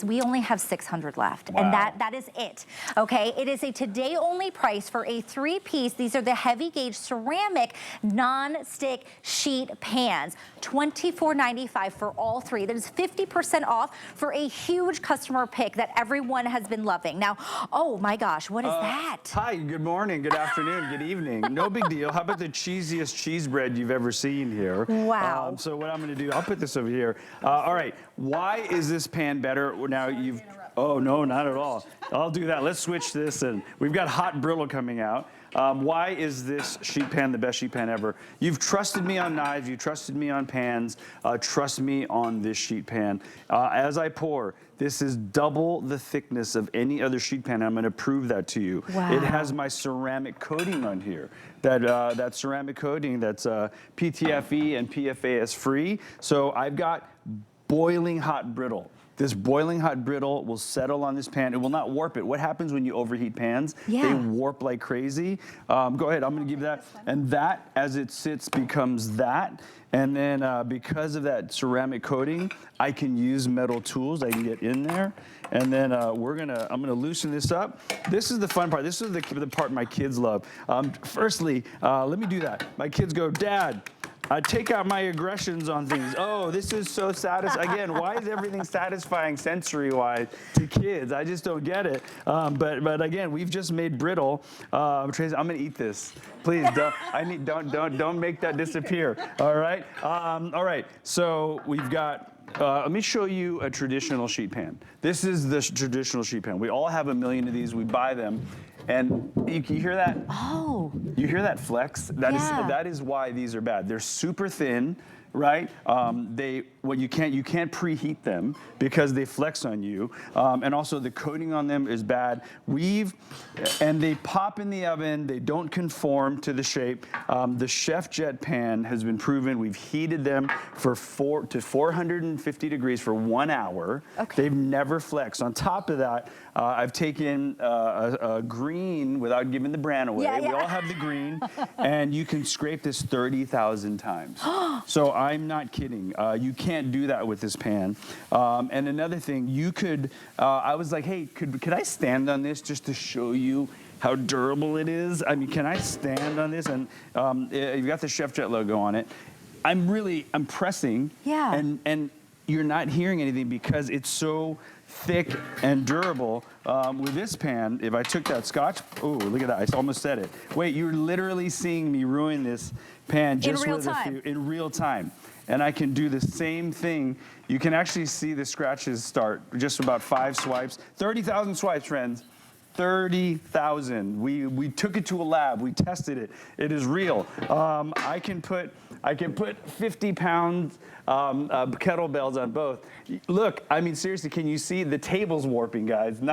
We only have 600 left, Wow. and that is it, okay? It is a today-only price for a 3-piece. These are the heavy-gauge ceramic non-stick sheet pans. $24.95 for all three. That is 50% off for a huge customer pick that everyone has been loving. Now, oh my gosh, what is that? Hi, good morning, good afternoon, good evening. No big deal. How about the cheesiest cheese bread you've ever seen here? Wow. So what I'm gonna do, I'll put this over here. All right, why is this pan better? Now you've, oh no, not at all. I'll do that. Let's switch this, and we've got hot brittle coming out. Why is this sheet pan the best sheet pan ever? You've trusted me on knives, you trusted me on pans, trust me on this sheet pan. As I pour, this is double the thickness of any other sheet pan. I'm gonna prove that to you. Wow. It has my ceramic coating on here. That ceramic coating that's PTFE and PFAS free. So I've got boiling hot brittle. This boiling hot brittle will settle on this pan. It will not warp it. What happens when you overheat pans? Yeah. They warp like crazy. Go ahead, I'm gonna give that. And that, as it sits, becomes that. And then because of that ceramic coating, I can use metal tools. I can get in there. And then I'm gonna loosen this up. This is the fun part. This is the part my kids love. Firstly, let me do that. My kids go, Dad, I take out my aggressions on things. Oh, this is so satisfying. Again, why is everything satisfying sensory-wise to kids? I just don't get it. But again, we've just made brittle. Tracy, I'm gonna eat this. Please, don't make that disappear. All right. All right. So we've got. Let me show you a traditional sheet pan. This is the traditional sheet pan. We all have a million of these. We buy them. And you hear that? Oh. You hear that flex? That is why these are bad. They're super thin, right? You can't preheat them because they flex on you. And also the coating on them is bad. And they pop in the oven. They don't conform to the shape. The Chef Jet pan has been proven. We've heated them for 450 degrees for 1 hour. Okay. They've never flexed. On top of that, I've taken a green without giving the brand away. Yeah. We all have the green, and you can scrape this 30,000 times. So I'm not kidding. You can't do that with this pan. And another thing, you could, I was like, hey, could I stand on this just to show you how durable it is? I mean, can I stand on this? And you've got the Chef Jet logo on it. I'm pressing, yeah. and you're not hearing anything because it's so thick and durable. With this pan, if I took that Scotch, oh, look at that, I almost said it. Wait, you're literally seeing me ruin this pan just in real time. And I can do the same thing. You can actually see the scratches start just about 5 swipes. 30,000 swipes, friends. 30,000. We took it to a lab. We tested it. It is real. I can put 50-pound kettlebells on both. Look, I mean, seriously, can you see the table's warping, guys? But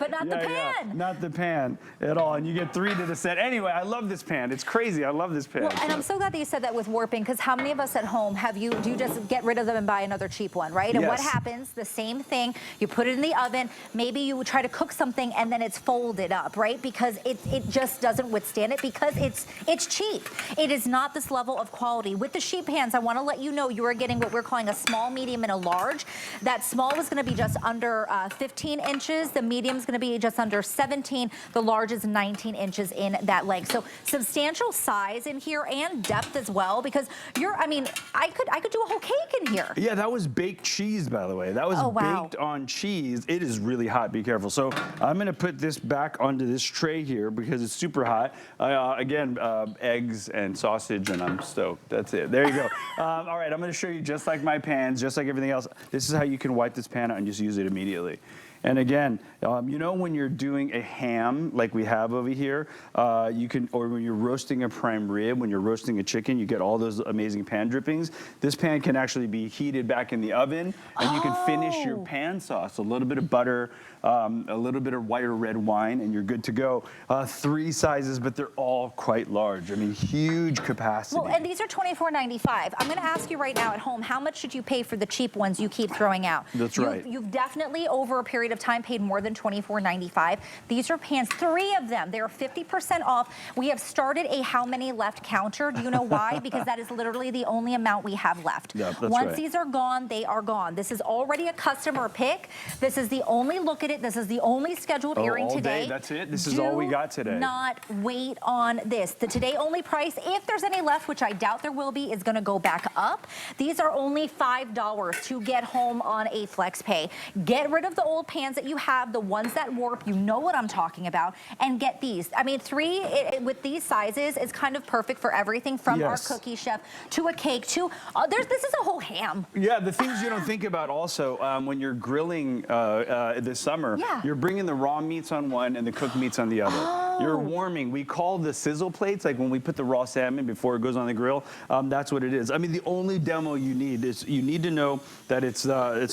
not the pan. Yeah, not the pan at all. And you get 3 to the set. Anyway, I love this pan. It's crazy. I love this pan. Well, and I'm so glad that you said that with warping, because how many of us at home do you just get rid of them and buy another cheap one, right? And what happens? The same thing. You put it in the oven. Maybe you would try to cook something and then it's folded up, right? Because it just doesn't withstand it because it's cheap. It is not this level of quality. With the sheet pans, I want to let you know you are getting what we're calling a small, medium, and a large. That small is going to be just under 15 inches. The medium is going to be just under 17. The large is 19 inches in that length. So substantial size in here and depth as well, because I could do a whole cake in here. Yeah, that was baked cheese, by the way. That was baked on cheese. It is really hot. Be careful. So I'm going to put this back onto this tray here because it's super hot. Again, eggs and sausage, and I'm stoked. That's it. There you go. All right, I'm going to show you just like my pans, just like everything else. This is how you can wipe this pan out and just use it immediately. And again, you know when you're doing a ham like we have over here, or when you're roasting a prime rib, when you're roasting a chicken, you get all those amazing pan drippings. This pan can actually be heated back in the oven, and you can finish your pan sauce. A little bit of butter, a little bit of white or red wine, and you're good to go. 3 sizes, but they're all quite large. I mean, huge capacity. Well, and these are $24.95. I'm going to ask you right now at home, how much should you pay for the cheap ones you keep throwing out? That's right. You've definitely, over a period period of time paid more than $24.95. These are pans, 3 of them. They're 50% off. We have started a how many left counter. Do you know why? Because that is literally the only amount we have left. Yeah, that's Once right. these are gone, they are gone. This is already a customer pick. This is the only look at it. This is the only scheduled airing all today. Day, that's it? This is all we got today. Do not wait on this. The today only price, if there's any left, which I doubt there will be, is gonna go back up. These are only $5 to get home on a flex pay. Get rid of the old pans that you have, the ones that warp, you know what I'm talking about, and get these. I mean, 3 with these sizes is kind of perfect for everything from our cookie chef to a cake to, this is a whole ham. Yeah, the things you don't think about also when you're grilling this summer, you're bringing the raw meats on one and the cooked meats on the other. You're warming. We call the sizzle plates, like when we put the raw salmon before it goes on the grill, that's what it is. I mean, the only demo you need is you need to know that it's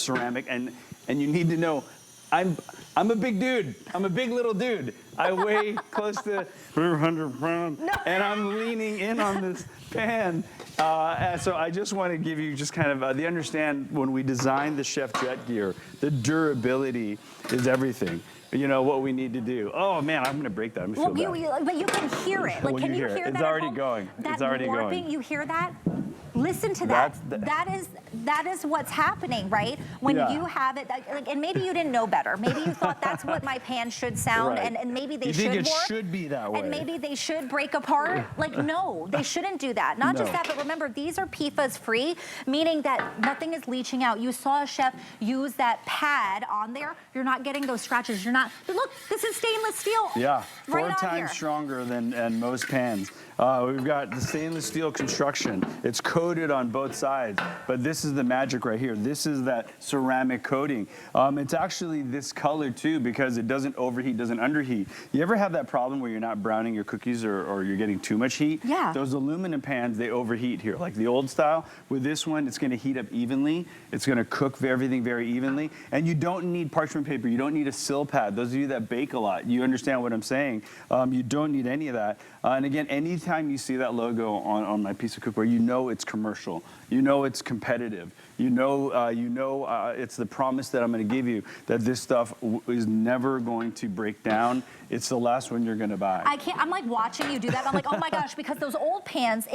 ceramic, and you need to know I'm a big dude. I'm a big little dude. I weigh close to 400 pounds, and I'm leaning in on this pan. And so I just want to give you just kind of the understand when we design the Chef Jet gear, the durability is everything. You know what we need to do. Oh man, I'm going to break that. I'm gonna feel bad. But you can hear it. Like, Well, can you hear hear it. that? It's already going. It's already warping, going. You hear that? Listen to that. That is what's happening, right? When you have it, like, and maybe you didn't know better. Maybe you thought that's what my pan should sound, and maybe they should warp. You think it should be that way. And maybe they should break apart. Like, no, they shouldn't do that. Not just that, but remember, these are PFAS free, meaning that nothing is leaching out. You saw a chef use that pad on there. You're not getting those scratches. You're not, look, this is stainless steel. Yeah, right 4 times stronger than most pans. We've got the stainless steel construction. It's coated on both sides, but this is the magic right here. This is that ceramic coating. It's actually this color too because it doesn't overheat, doesn't underheat. You ever have that problem where you're not browning your cookies or you're getting too much heat? Yeah. Those aluminum pans, they overheat here. Like the old style, with this one, it's gonna heat up evenly. It's gonna cook everything very evenly. And you don't need parchment paper. You don't need a sill pad. Those of you that bake a lot, you understand what I'm saying. You don't need any of that. And again, anytime you see that logo on my piece of cookware, you know it's commercial. You know it's competitive. You know it's the promise that I'm going to give you that this stuff is never going to break down. It's the last one you're going to buy. I'm like watching you do that. I'm like, oh my gosh, because those old pans,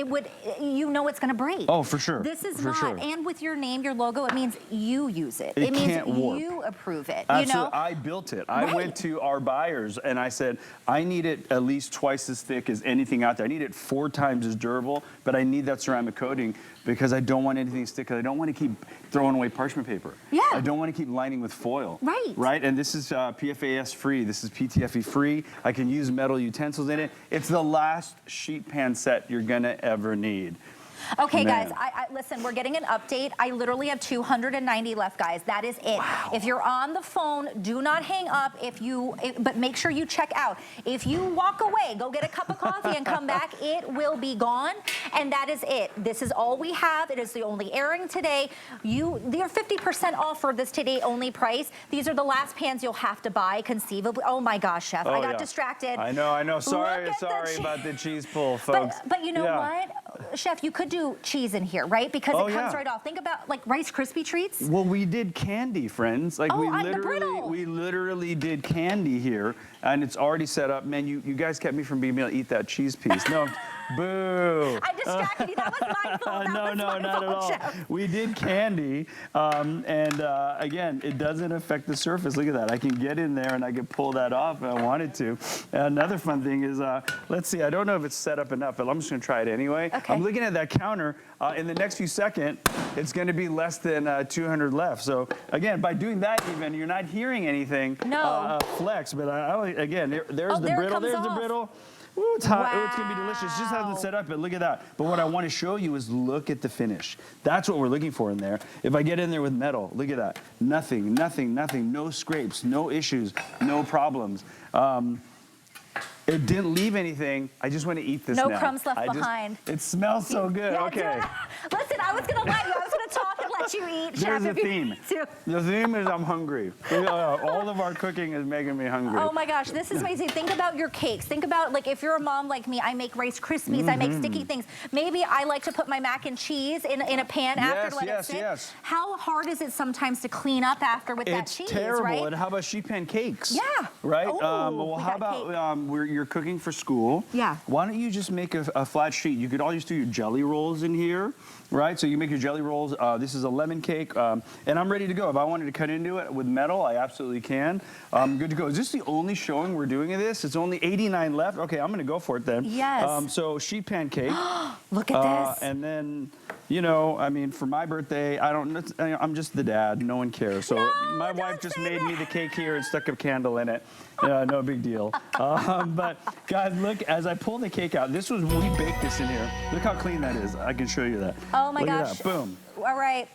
you know it's going to break. Oh, for sure. This is for not. Sure. And with your name, your logo, it means you use it. It means can't warp. You approve it. Absolutely. You know? I built it. I went to our buyers and I said, I need it at least twice as thick as anything out there. I need it 4 times as durable, but I need that ceramic coating because I don't want anything to stick, because I don't want to keep throwing away parchment paper. Yeah. I don't want to keep lining with foil. Right. Right? And this is PFAS free. This is PTFE free. I can use metal utensils in it. It's the last sheet pan set you're going to ever need. Okay, Man. guys, listen, we're getting an update. I literally have 290 left, guys. That is it. Wow. If you're on the phone, do not hang up. But make sure you check out. If you walk away, go get a cup of coffee and come back, it will be gone. And that is it. This is all we have. It is the only airing today. They're 50% off for this today only price. These are the last pans you'll have to buy, conceivably. Oh my gosh, Chef, I got distracted. I know. Sorry about the cheese pull, folks. But you know what, Chef, you could do cheese in here, right? Because it comes right off. Think about like Rice Krispie treats. Well, we did candy, friends. Like we literally did candy here, and it's already set up. Man, you guys kept me from being able to eat that cheese piece. No, boo. I distracted you. That was my fault. No, not at all. Chef. We did candy, and again, it doesn't affect the surface. Look at that. I can get in there and I can pull that off if I wanted to. Another fun thing is, let's see. I don't know if it's set up enough, but I'm just going to try it anyway. Okay. I'm looking at that counter. In the next few seconds, it's going to be less than 200 left. So again, by doing that, even you're not hearing anything flex. But again, there's the brittle. There's the brittle. Ooh, it's hot. Wow. Ooh, it's going to be delicious. Just hasn't set up, but look at that. But what I want to show you is look at the finish. That's what we're looking for in there. If I get in there with metal, look at that. Nothing. No scrapes, no issues, no problems. It didn't leave anything. I just want to eat this now. No crumbs left behind. It smells so good. Yeah, okay. Listen, I was going to lie to you. I was going to talk and what you eat, There's Chef. a theme. The theme is I'm hungry. All of our cooking is making me hungry. Oh my gosh, this is amazing. Think about your cakes. Think about, like, if you're a mom like me, I make Rice Krispies, I make sticky things. Maybe I like to put my mac and cheese in a pan after to let it sit. Yes. How hard is it sometimes to clean up after with that cheese, It's terrible. right? And how about sheet pan cakes? Yeah. Right? Oh, well, how about you're cooking for school? Yeah. Why don't you just make a flat sheet? You could always do your jelly rolls in here, right? So you make your jelly rolls. This is a lemon cake, and I'm ready to go. If I wanted to cut into it with metal, I absolutely can. Good to go. Is this the only showing we're doing of this? It's only 89 left. Okay, I'm gonna go for it then. Yes. So sheet pan cake. Look at this. And then, you know, I mean, for my birthday, I'm just the dad. No one cares. So my wife just made me the cake here and stuck a candle in it. No big deal. But guys, look, as I pull the cake out, we baked this in here. Look how clean that is. I can show you that. Oh my Look gosh. at that. Boom. All right.